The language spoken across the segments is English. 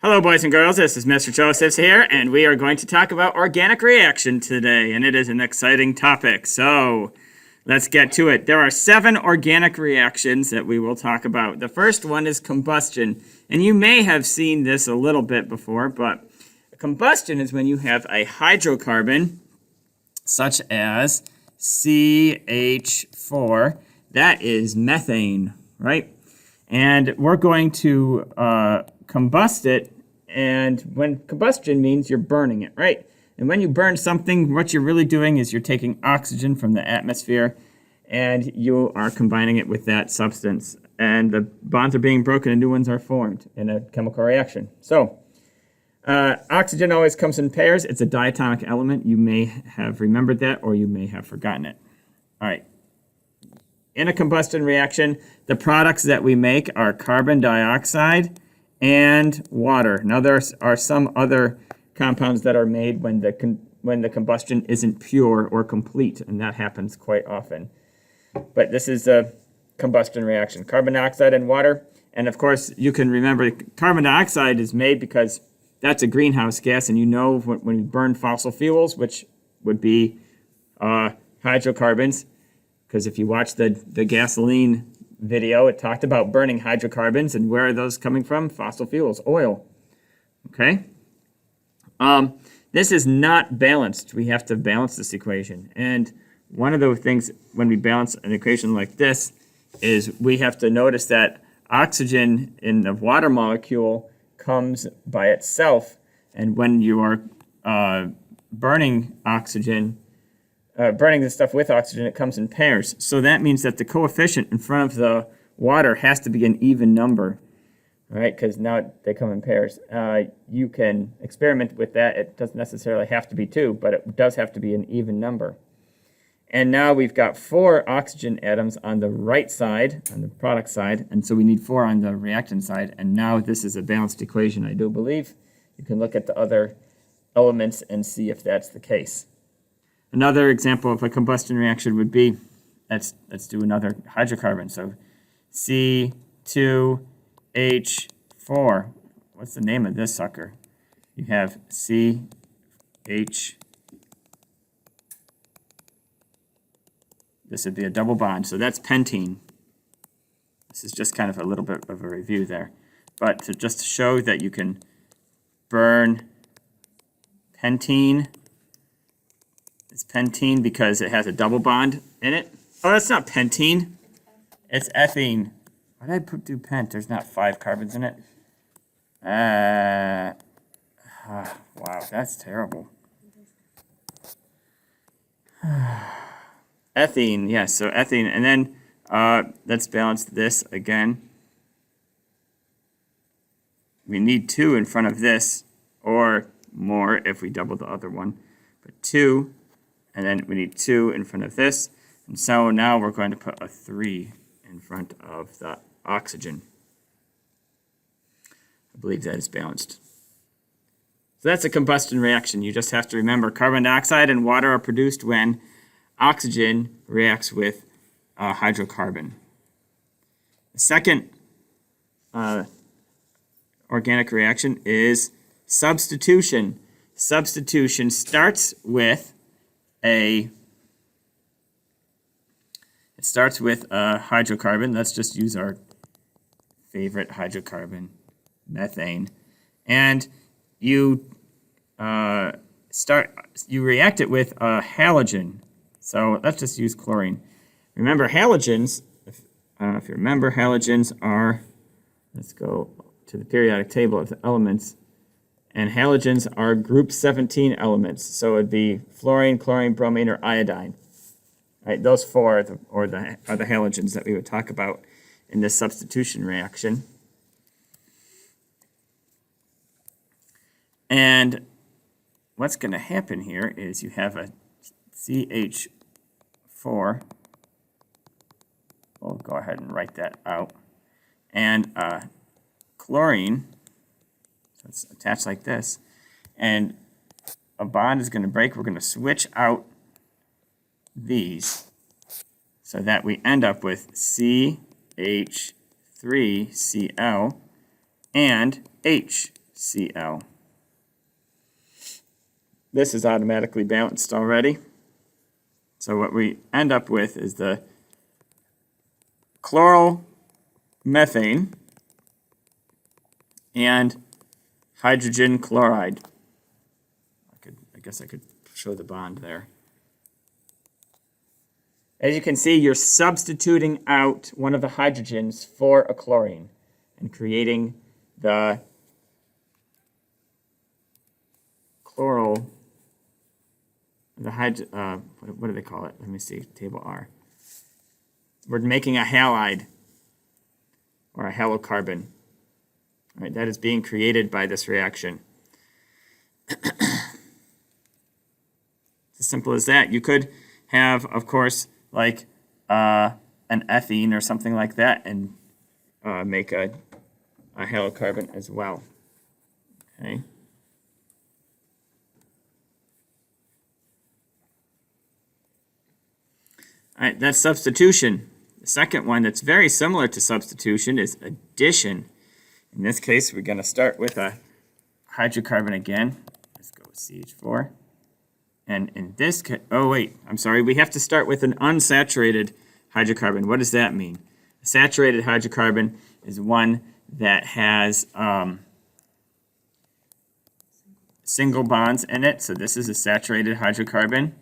Hello, boys and girls. This is Mr. Josephs here, and we are going to talk about organic reaction today, and it is an exciting topic. So let's get to it. There are 7 organic reactions that we will talk about. The first one is combustion, and you may have seen this a little bit before, but combustion is when you have a hydrocarbon, such as CH4, that is methane, right? And we're going to combust it, and when combustion means you're burning it, right? And when you burn something, what you're really doing is you're taking oxygen from the atmosphere and you are combining it with that substance. And the bonds are being broken and new ones are formed in a chemical reaction. So oxygen always comes in pairs. It's a diatomic element. You may have remembered that or you may have forgotten it. All right. In a combustion reaction, the products that we make are carbon dioxide and water. Now, there are some other compounds that are made when the combustion isn't pure or complete, and that happens quite often. But this is a combustion reaction, carbon dioxide and water. And of course, you can remember carbon dioxide is made because that's a greenhouse gas, and you know when you burn fossil fuels, which would be hydrocarbons, because if you watch the gasoline video, it talked about burning hydrocarbons, and where are those coming from? Fossil fuels, oil. Okay? This is not balanced. We have to balance this equation. And one of the things when we balance an equation like this is we have to notice that oxygen in the water molecule comes by itself, and when you are burning oxygen, burning the stuff with oxygen, it comes in pairs. So that means that the coefficient in front of the water has to be an even number, all right? Because now they come in pairs. You can experiment with that. It doesn't necessarily have to be 2, but it does have to be an even number. And now we've got 4 oxygen atoms on the right side, on the product side, and so we need 4 on the reactant side. And now this is a balanced equation, I do believe. You can look at the other elements and see if that's the case. Another example of a combustion reaction would be, let's do another hydrocarbon. So C2H4. What's the name of this sucker? You have CH. This would be a double bond. So that's pentene. This is just kind of a little bit of a review there. But just to show that you can burn pentene. It's pentene because it has a double bond in it. Oh, that's not pentene. It's ethene. Why did I do pent? There's not 5 carbons in it. Wow, that's terrible. Ethene, yes, so ethene. And then let's balance this again. We need 2 in front of this, or more if we double the other one. But 2. And then we need 2 in front of this. And so now we're going to put a 3 in front of the oxygen. I believe that is balanced. So that's a combustion reaction. You just have to remember carbon dioxide and water are produced when oxygen reacts with hydrocarbon. The second organic reaction is substitution. Substitution starts with a hydrocarbon. Let's just use our favorite hydrocarbon, methane, and you react it with a halogen. So let's just use chlorine. Remember halogens. I don't know if you remember, halogens are. Let's go to the periodic table of the elements. And halogens are group 17 elements. So it would be fluorine, chlorine, bromine, or iodine. Right, those 4 are the halogens that we would talk about in this substitution reaction. And what's going to happen here is you have a CH4. We'll go ahead and write that out. And chlorine. So it's attached like this. And a bond is going to break. We're going to switch out these so that we end up with CH3Cl and H. Cl. This is automatically balanced already. So what we end up with is the chloromethane and hydrogen chloride. I guess I could show the bond there. As you can see, you're substituting out one of the hydrogens for a chlorine and creating the what do they call it? Let me see, table R. We're making a halide or a halocarbon. All right, that is being created by this reaction. It's as simple as that. You could have, of course, like an ethene or something like that and make a halocarbon as well. Okay. All right, that's substitution. The second one that's very similar to substitution is addition. In this case, we're going to start with a hydrocarbon again. Let's go with CH4. And in this case, oh wait, I'm sorry, we have to start with an unsaturated hydrocarbon. What does that mean? A saturated hydrocarbon is one that has single bonds in it. So this is a saturated hydrocarbon,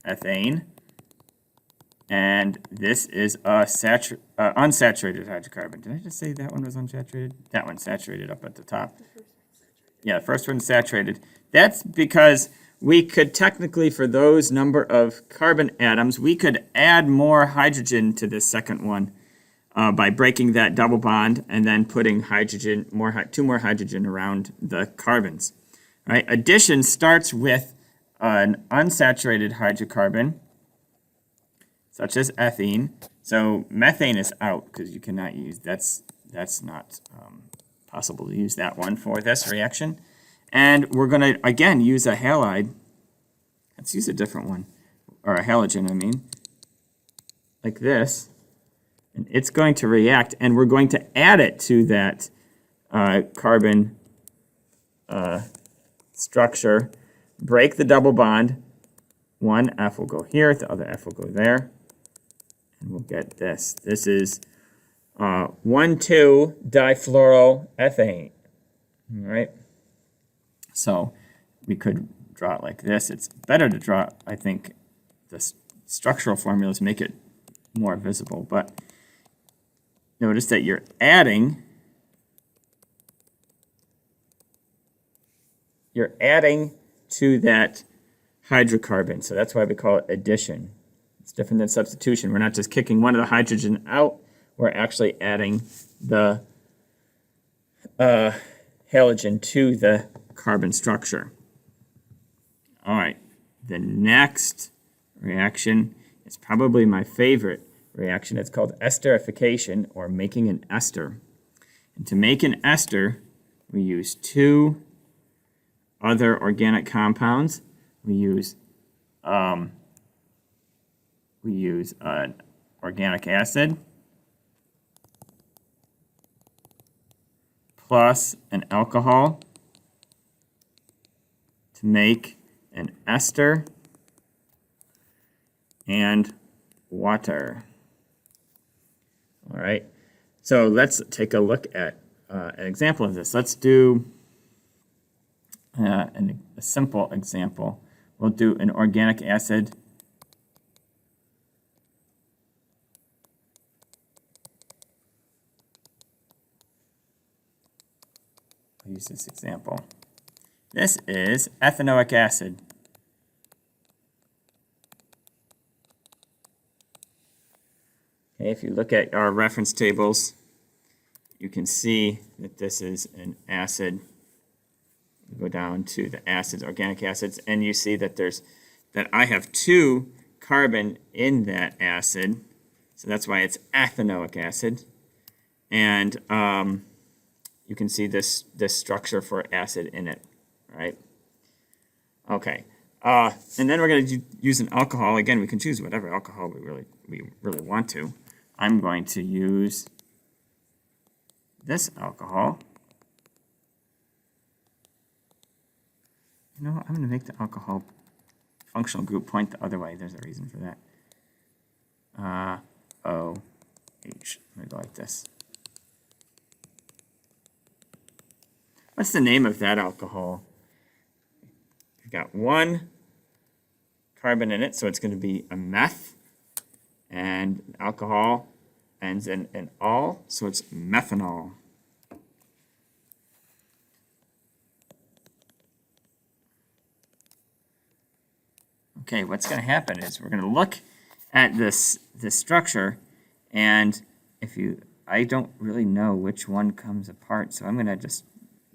ethane. And this is a unsaturated hydrocarbon. Did I just say that one was unsaturated? That one's saturated up at the top. Yeah, the first one's saturated. That's because we could technically, for those number of carbon atoms, we could add more hydrogen to this second one by breaking that double bond and then putting hydrogen, two more hydrogen around the carbons. All right, addition starts with an unsaturated hydrocarbon, such as ethene. So methane is out because you cannot use, that's not possible to use that one for this reaction. And we're going to, again, use a halide. Let's use a different one, or a halogen, I mean, like this. And it's going to react, and we're going to add it to that carbon structure, break the double bond. One F will go here, the other F will go there. And we'll get this. This is 1,2-difluoroethane. All right. So we could draw it like this. It's better to draw, I think, the structural formulas make it more visible. But notice that you're adding to that hydrocarbon. So that's why we call it addition. It's different than substitution. We're not just kicking one of the hydrogen out. We're actually adding the halogen to the carbon structure. All right. The next reaction is probably my favorite reaction. It's called esterification, or making an ester. And to make an ester, we use two other organic compounds. We use organic acid plus an alcohol to make an ester and water. All right, so let's take a look at an example of this. Let's do a simple example. We'll do an organic acid I'll use this example. This is ethanoic acid. Okay, if you look at our reference tables, you can see that this is an acid. We go down to the acids, organic acids, and you see that I have 2 carbon in that acid, so that's why it's ethanoic acid. And you can see this structure for acid in it, right? Okay, and then we're going to use an alcohol. Again, we can choose whatever alcohol we really want to. I'm going to use this alcohol. know what? I'm going to make the alcohol functional group point the other way. There's a reason for that. OH. I'm going to go like this. What's the name of that alcohol? You've got one carbon in it, so it's going to be a meth. And alcohol ends in an -ol, so it's methanol. Okay, what's going to happen is we're going to look at this structure, and I don't really know which one comes apart, so I'm going to just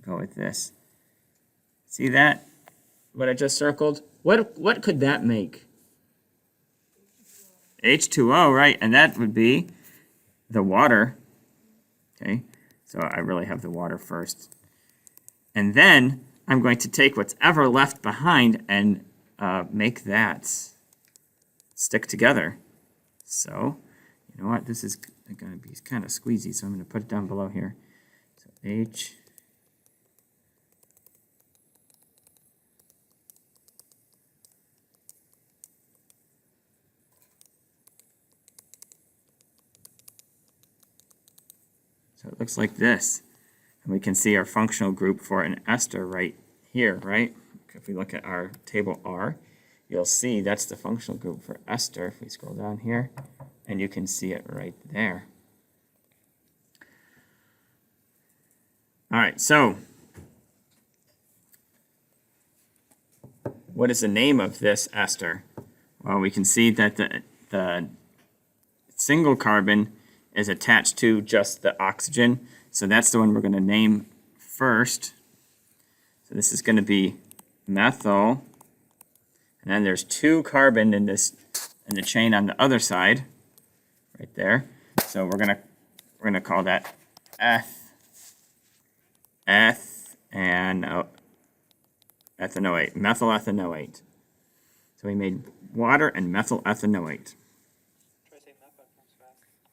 go with this. See that? What I just circled? What could that make? H2O, right? And that would be the water. Okay, so I really have the water first. And then I'm going to take what's ever left behind and make that stick together. So, you know what? This is going to be kind of squeezy, so I'm going to put it down below here. So H. So it looks like this. And we can see our functional group for an ester right here, right? If we look at our table R, you'll see that's the functional group for ester. If we scroll down here, and you can see it right there. All right, so what is the name of this ester? Well, we can see that the single carbon is attached to just the oxygen. So that's the one we're going to name first. So this is going to be methyl. And then there's 2 carbon in the chain on the other side, right there. So we're gonna call that ethanoate, methyl ethanoate. So we made water and methyl ethanoate.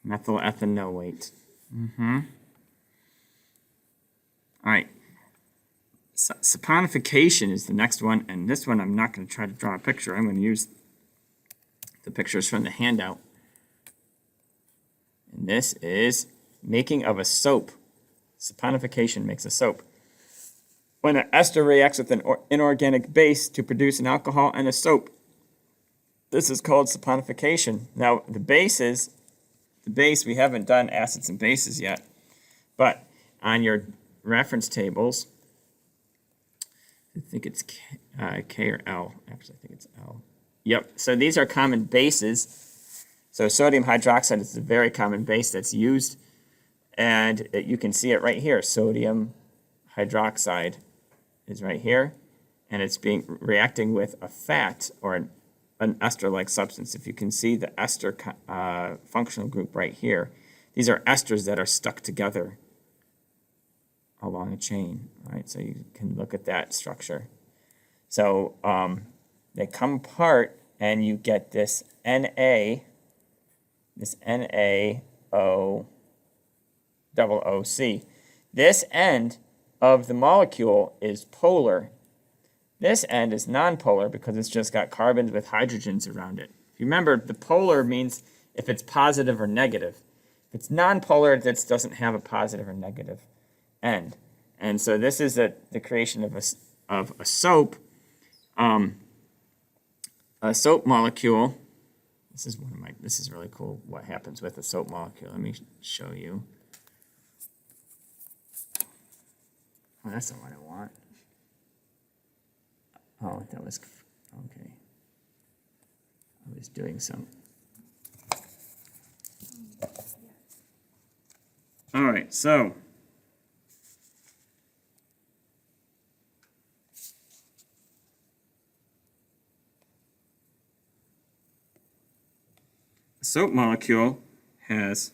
Methyl ethanoate. All right. Saponification is the next one, and this one I'm not going to try to draw a picture. I'm going to use the pictures from the handout. And this is making of a soap. Saponification makes a soap. When an ester reacts with an inorganic base to produce an alcohol and a soap, this is called saponification. Now, the base, we haven't done acids and bases yet, but on your reference tables, I think it's K or L. Actually, I think it's L. Yep, so these are common bases. So sodium hydroxide is a very common base that's used, and you can see it right here. Sodium hydroxide is right here, and it's reacting with a fat or an ester-like substance. If you can see the ester functional group right here, these are esters that are stuck together along a chain, right? So you can look at that structure. So they come apart, and you get this NaOOC. This end of the molecule is polar. This end is nonpolar because it's just got carbons with hydrogens around it. If you remember, the polar means if it's positive or negative. If it's nonpolar, that doesn't have a positive or negative end. And so this is the creation of a soap. A soap molecule. This is really cool what happens with a soap molecule. Let me show you. Oh, that's not what I want. Oh, that was okay. I was doing some. All right, so a soap molecule has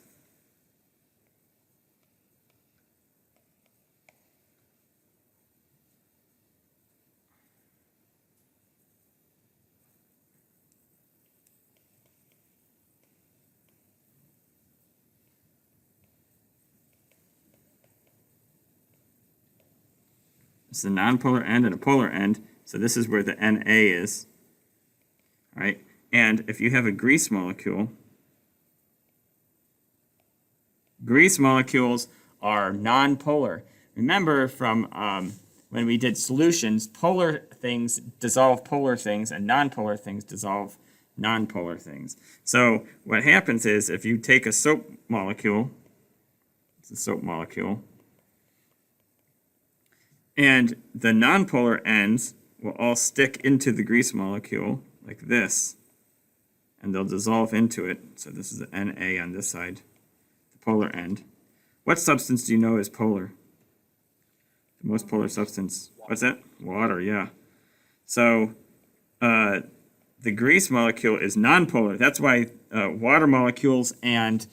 This is a nonpolar end and a polar end. So this is where the Na is. All right? And if you have a grease molecule, grease molecules are nonpolar. Remember from when we did solutions, polar things dissolve polar things and nonpolar things dissolve nonpolar things. So what happens is if you take a soap molecule, it's a soap molecule, and the nonpolar ends will all stick into the grease molecule like this, and they'll dissolve into it. So this is the Na on this side, the polar end. What substance do you know is polar? The most polar substance. What's that? Water, yeah. So the grease molecule is nonpolar. That's why water molecules and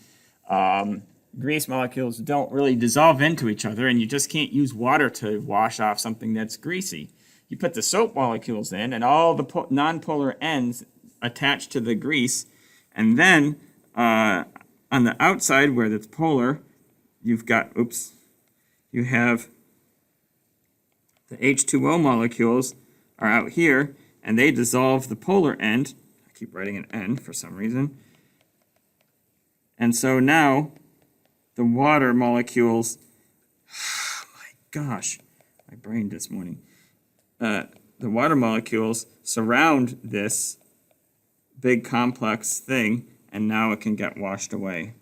grease molecules don't really dissolve into each other, and you just can't use water to wash off something that's greasy. You put the soap molecules in, and all the nonpolar ends attach to the grease, and then on the outside where it's polar, you've got, you have the H2O molecules are out here, and they dissolve the polar end. I keep writing an N for some reason. And so now the water molecules, oh my gosh, my brain this morning. The water molecules surround this big complex thing, and now it can get washed away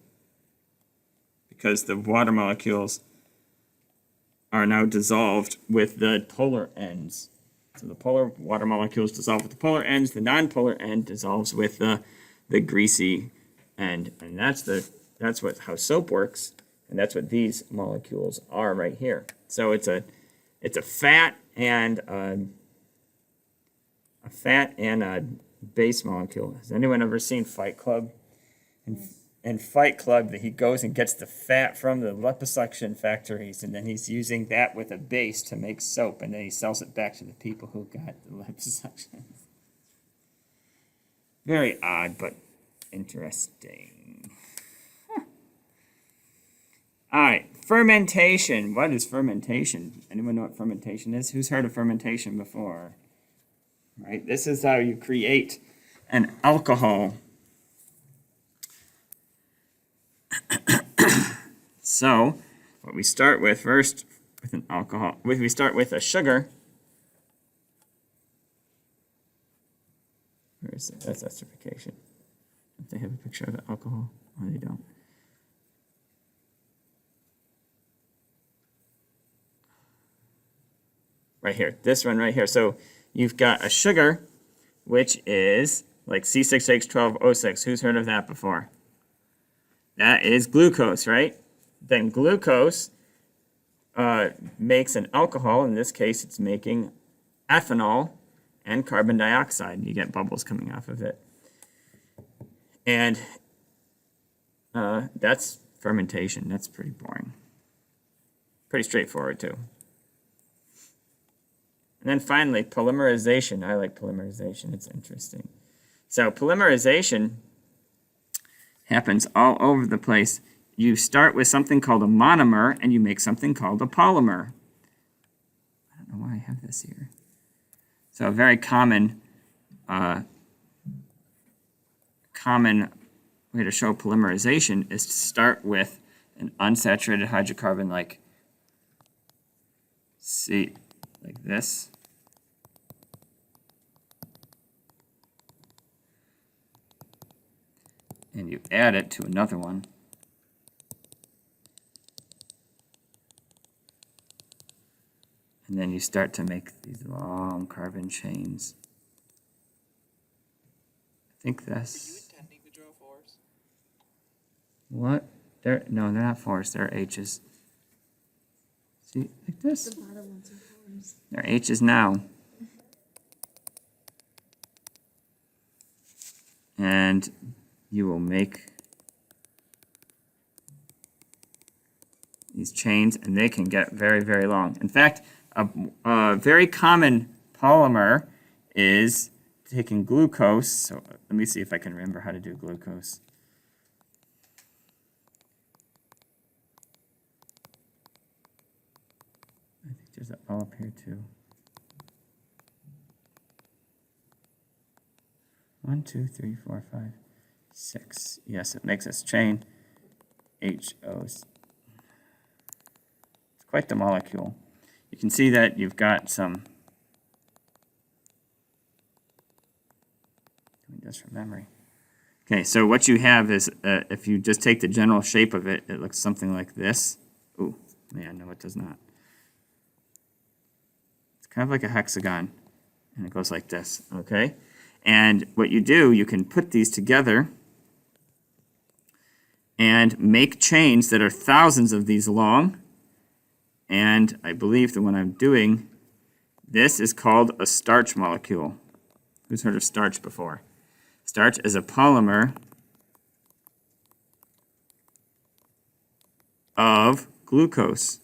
because the water molecules are now dissolved with the polar ends. So the polar water molecules dissolve with the polar ends, the nonpolar end dissolves with the greasy end. And that's how soap works, and that's what these molecules are right here. So it's a fat and a base molecule. Has anyone ever seen Fight Club? In Fight Club, that he goes and gets the fat from the liposuction factories, and then he's using that with a base to make soap, and then he sells it back to the people who got the liposuction. Very odd, but interesting. All right, fermentation. What is fermentation? Anyone know what fermentation is? Who's heard of fermentation before? Right, this is how you create an alcohol. So, what we start with first with an alcohol, we start with a sugar. Where is it? That's esterification. Don't they have a picture of the alcohol? Or they don't. Right here, this one right here. So you've got a sugar, which is like C6H12O6. Who's heard of that before? That is glucose, right? Then glucose makes an alcohol. In this case, it's making ethanol and carbon dioxide. You get bubbles coming off of it. And that's fermentation. That's pretty boring. Pretty straightforward, too. And then finally, polymerization. I like polymerization. It's interesting. So polymerization happens all over the place. You start with something called a monomer, and you make something called a polymer. I don't know why I have this here. So a very common way to show polymerization is to start with an unsaturated hydrocarbon like this. And you add it to another one. And then you start to make these long carbon chains. I think that's... Do you technically draw fours? What? No, they're not fours. They're H's. See, like this. The bottom ones are fours. They're H's now. And you will make these chains, and they can get very, very long. In fact, a very common polymer is taking glucose. So let me see if I can remember how to do glucose. I think Does it all up here too? 1, 2, 3, 4, 5, 6. Yes, it makes this chain. HOs. It's quite the molecule. You can see that you've got some. Doing this from memory. Okay, so what you have is, if you just take the general shape of it, it looks something like this. Ooh, man, no, it does not. It's kind of like a hexagon, and it goes like this, okay? And what you do, you can put these together and make chains that are thousands of these long. And I believe the one I'm doing, this is called a starch molecule. Who's heard of starch before? Starch is a polymer of glucose.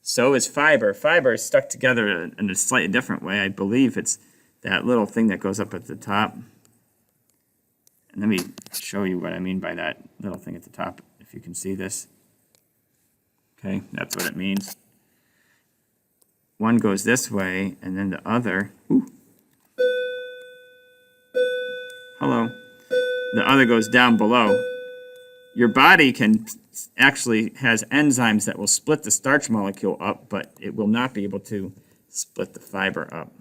So is fiber. Fiber is stuck together in a slightly different way. I believe it's that little thing that goes up at the top. And let me show you what I mean by that little thing at the top, if you can see this. Okay, that's what it means. One goes this way, and then the other, hello, the other goes down below. Your body actually has enzymes that will split the starch molecule up, but it will not be able to split the fiber up.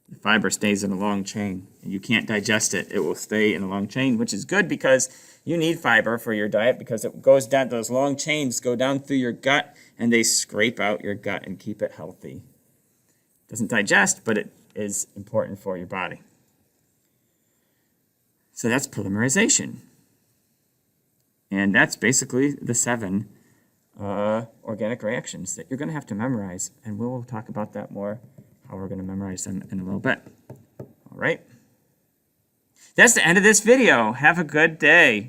The fiber stays in a long chain, and you can't digest it. It will stay in a long chain, which is good because you need fiber for your diet because it goes down, those long chains go down through your gut, and they scrape out your gut and keep it healthy. It doesn't digest, but it is important for your body. So that's polymerization. And that's basically the 7 organic reactions that you're going to have to memorize, and we'll talk about that more, how we're going to memorize them in a little bit. All right. That's the end of this video. Have a good day.